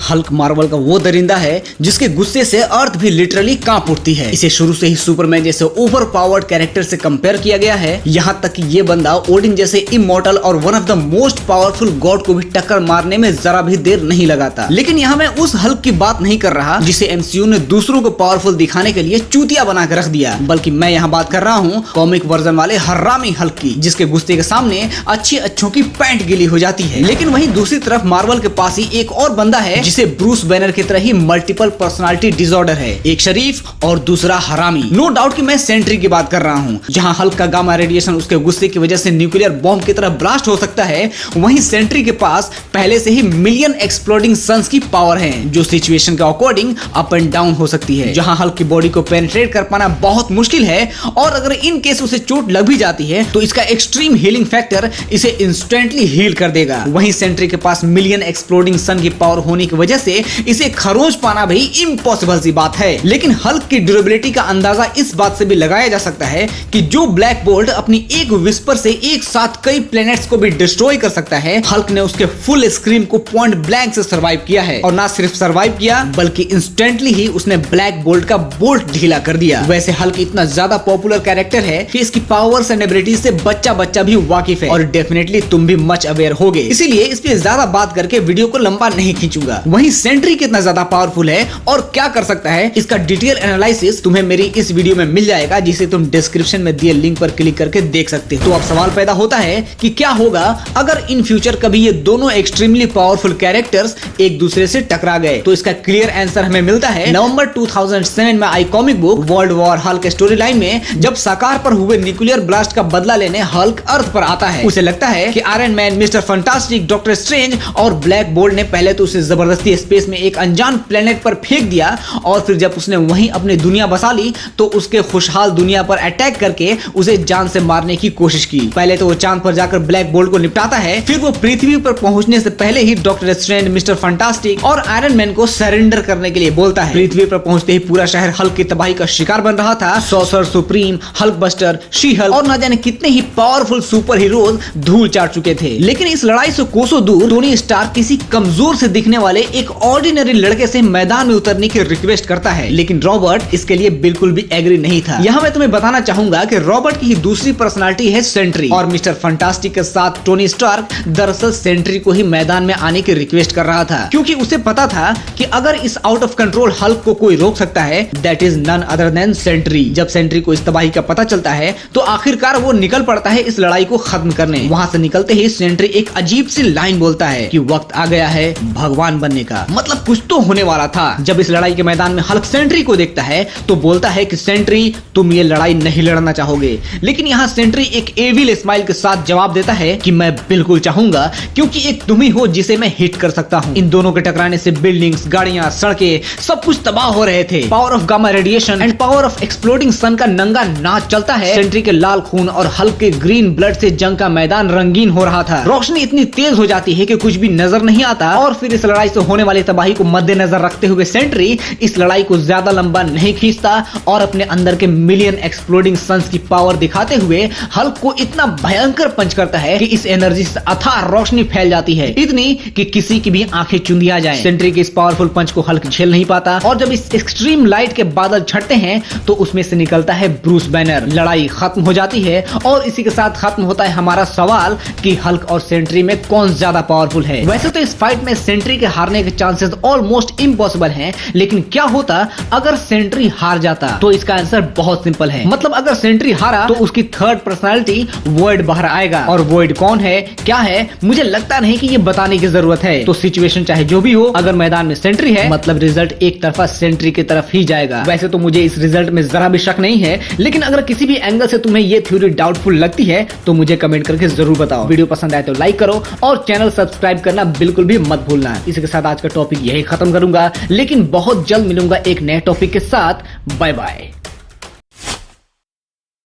Hulk Marvel का वो दरिंदा है जिसके गुस्से से अर्थ भी लिटरली कांप उठती है। इसे शुरू से ही सुपरमैन जैसे ओवर पावर्ड कैरेक्टर से कंपेयर किया गया है। यहाँ तक कि ये बंदा ओडिन जैसे इमॉर्टल और one of the most powerful God को भी टक्कर मारने में जरा भी देर नहीं लगाता। लेकिन यहाँ मैं उस हल्क की बात नहीं कर रहा जिसे एमसीयू ने दूसरों को पावरफुल दिखाने के लिए चूतिया बना कर रख दिया, बल्कि मैं यहाँ बात कर रहा हूँ कॉमिक वर्जन वाले हर्रामी हल्क की, जिसके गुस्से के सामने अच्छों की पैंट गिली हो जाती है। लेकिन वहीं दूसरी तरफ मार्वल के पास ही एक और बंदा है जिसे ब्रूस बैनर की तरह ही मल्टीपल पर्सनालिटी डिसऑर्डर है, एक शरीफ और दूसरा हरामी। नो डाउट कि मैं सेंट्री की बात कर रहा हूँ। जहाँ हल्क का गामा रेडिएशन उसके गुस्से की वजह से न्यूक्लियर बॉम्ब की तरह ब्लास्ट हो सकता है, वहीं सेंट्री के पास पहले से ही मिलियन एक्सप्लोडिंग सन्स की पावर है जो सिचुएशन के अकॉर्डिंग अप एंड डाउन हो सकती है। जहाँ हल्क की बॉडी को पेनिट्रेट कर पाना बहुत मुश्किल है और अगर इन केस उसे चोट लग भी जाती है तो इसका एक्सट्रीम हीलिंग फैक्टर इसे इंस्टेंटली हील कर देगा। वहीं सेंट्री के पास मिलियन एक्सप्लोडिंग सन की पावर होने की वजह से इसे खरोच पाना भी इम्पॉसिबल सी बात है। लेकिन हल्क की ड्यूरेबिलिटी का अंदाजा इस बात से भी लगाया जा सकता है कि जो ब्लैक बोल्ट अपनी एक विस्पर से एक साथ कई प्लैनेट्स को भी डिस्ट्रॉय कर सकता है, हल्क ने उसके फुल स्क्रीम को पॉइंट ब्लैंक से सर्वाइव किया है। और ना सिर्फ सर्वाइव किया बल्कि इंस्टेंटली ही उसने ब्लैक बोल्ट का बोल्ट ढीला कर दिया। वैसे हल्क इतना ज्यादा पॉपुलर कैरेक्टर है कि इसकी पावर्स एंड एबिलिटीज से बच्चा भी वाकिफ है और डेफिनेटली तुम भी मच अवेयर होगे। इसीलिए इस पे ज्यादा बात करके वीडियो को लंबा नहीं खींचूंगा। वहीं सेंट्री कितना ज्यादा पावरफुल है और क्या कर सकता है, इसका डिटेल एनालिसिस तुम्हें मेरी इस वीडियो में मिल जाएगा, जिसे तुम डिस्क्रिप्शन में दिए लिंक पर क्लिक करके देख सकते हो। तो अब सवाल पैदा होता है कि क्या होगा अगर इन फ्यूचर कभी ये दोनों एक्सट्रीमली पावरफुल कैरेक्टर्स एक दूसरे से टकरा गए। तो इसका क्लियर आंसर हमें मिलता है नवंबर 2007 में आई comic book World War Hulk story line में, जब साकार पर हुए न्यूक्लियर ब्लास्ट का बदला लेने हल्क अर्थ पर आता है। उसे लगता है कि iron man, mister fantastic, doctor strange और ब्लैक बोल्ट ने पहले तो उसे जबरदस्ती स्पेस में एक अनजान प्लेनेट पर फेंक दिया और फिर जब उसने वहीं अपनी दुनिया बसा ली तो उसके खुशहाल दुनिया पर अटैक करके उसे जान से मारने की कोशिश की। पहले तो वो चांद पर जाकर ब्लैक बोल्ट को निपटाता है, फिर वो पृथ्वी पर पहुंचने से पहले ही डॉक्टर स्ट्रेंज, मिस्टर फंटास्टिक और आयरन मैन को सरेंडर करने के लिए बोलता है। पृथ्वी पर पहुंचते ही पूरा शहर हल्क की तबाही का शिकार बन रहा था। Sorcerer supreme, Hulk buster, she Hulk और न जाने कितने ही पावरफुल सुपर हीरोज धूल चाट चुके थे। लेकिन इस लड़ाई से कोसों दूर टोनी स्टार्क किसी कमजोर से दिखने वाले एक ऑर्डिनरी लड़के से मैदान में उतरने की रिक्वेस्ट करता है, लेकिन रॉबर्ट इसके लिए बिल्कुल भी एग्री नहीं था। यहाँ मैं तुम्हें बताना चाहूंगा कि रॉबर्ट की ही दूसरी पर्सनालिटी है सेंट्री और मिस्टर फंटास्टिक के साथ टोनी स्टार्क दरअसल सेंट्री को ही मैदान में आने की रिक्वेस्ट कर रहा था, क्योंकि उसे पता था कि अगर इस आउट ऑफ कंट्रोल हल्क को कोई रोक सकता है that is none other than sentry. जब सेंट्री को इस तबाही का पता चलता है तो आखिरकार वो निकल पड़ता है इस लड़ाई को खत्म करने। वहां से निकलते ही सेंट्री एक अजीब सी लाइन बोलता है कि वक्त आ गया है भगवान बनने का, मतलब कुछ तो होने वाला था। जब इस लड़ाई के मैदान में हल्क सेंट्री को देखता है तो बोलता है कि सेंट्री तुम ये लड़ाई नहीं लड़ना चाहोगे, लेकिन यहाँ सेंट्री एक एविल स्माइल के साथ जवाब देता है कि मैं बिल्कुल चाहूंगा, क्योंकि एक तुम ही हो जिसे मैं हिट कर सकता हूँ। इन दोनों के टकराने से बिल्डिंग्स, गाड़ियां, सड़कें सब कुछ तबाह हो रहे थे। Power of gamma radiation and power of exploding sun का नंगा नाच चलता है। सेंट्री के लाल खून और हल्क के ग्रीन ब्लड से जंग का मैदान रंगीन हो रहा था। रोशनी इतनी तेज हो जाती है कि कुछ भी नजर नहीं आता और फिर इस लड़ाई से होने वाली तबाही को मद्देनजर रखते हुए सेंट्री इस लड़ाई को ज्यादा लंबा नहीं खींचता और अपने अंदर के मिलियन एक्सप्लोडिंग सन्स की पावर दिखाते हुए हल्क को इतना भयंकर पंच करता है कि इस एनर्जी से अथाह रोशनी फैल जाती है, इतनी कि किसी की भी आंखें चुंधिया जाएं। सेंट्री के इस पावरफुल पंच को हल्क झेल नहीं पाता और जब इस एक्सट्रीम लाइट के बादल छटते हैं तो उसमें से निकलता है ब्रूस बैनर। लड़ाई खत्म हो जाती है और इसी के साथ खत्म होता है हमारा सवाल कि हल्क और सेंट्री में कौन ज्यादा पावरफुल है। वैसे तो इस फाइट में सेंट्री के हारने के चांसेस ऑलमोस्ट इम्पॉसिबल हैं, लेकिन क्या होता अगर सेंट्री हार जाता? तो इसका आंसर बहुत सिंपल है, मतलब अगर सेंट्री हारा तो उसकी थर्ड पर्सनालिटी वॉइड बाहर आएगा और वॉइड कौन है, क्या है, मुझे लगता नहीं कि ये बताने की जरूरत है। तो सिचुएशन चाहे जो भी हो, अगर मैदान में सेंट्री है मतलब रिजल्ट एक तरफा सेंट्री की तरफ ही जाएगा। वैसे तो मुझे इस रिजल्ट में जरा भी शक नहीं है, लेकिन अगर किसी भी एंगल से तुम्हें ये थ्योरी डाउटफुल लगती है तो मुझे कमेंट करके जरूर बताओ। वीडियो पसंद आए तो लाइक करो और चैनल सब्सक्राइब करना बिल्कुल भी मत भूलना। इसी के साथ आज का टॉपिक यही खत्म करूंगा, लेकिन बहुत जल्द मिलूंगा एक नए टॉपिक के साथ। Bye bye.